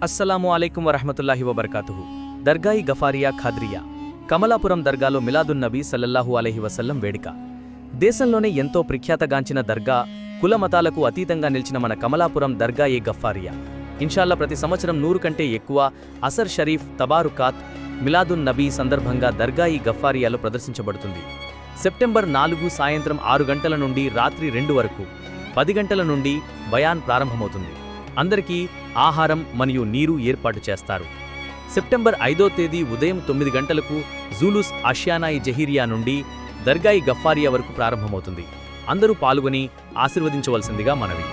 అస్సలాము అలైకుం వరహమతుల్లాహి వబర్కాతుహు. దర్గాయి గఫారియా ఖాద్రియా కమలాపురం దర్గాలో మిలాదున్ నబీ సల్లల్లాహు అలైహి వసల్లం వేడుక. దేశంలోనే ఎంతో ప్రఖ్యాతగాంచిన దర్గా, కుల మతాలకు అతీతంగా నిలిచిన మన కమలాపురం దర్గాయే గఫారియా. ఇన్షాల్లా ప్రతి సంవత్సరం 100 కంటే ఎక్కువ అసర్ షరీఫ్, తబారుకాత్, మిలాదున్ నబీ సందర్భంగా దర్గాయి గఫారియాలో ప్రదర్శించబడుతుంది. సెప్టెంబర్ 4 సాయంత్రం 6 గంటల నుండి రాత్రి 2 వరకు 10 గంటల నుండి బయాన్ ప్రారంభమవుతుంది. అందరికీ ఆహారం మరియు నీరు ఏర్పాటు చేస్తారు. సెప్టెంబర్ 5వ తేదీ ఉదయం 9 గంటలకు జూలుస్ అష్యానాయి జహీరియా నుండి దర్గాయి గఫారియా వరకు ప్రారంభమవుతుంది. అందరూ పాల్గొని ఆశీర్వదించవలసిందిగా మనవి.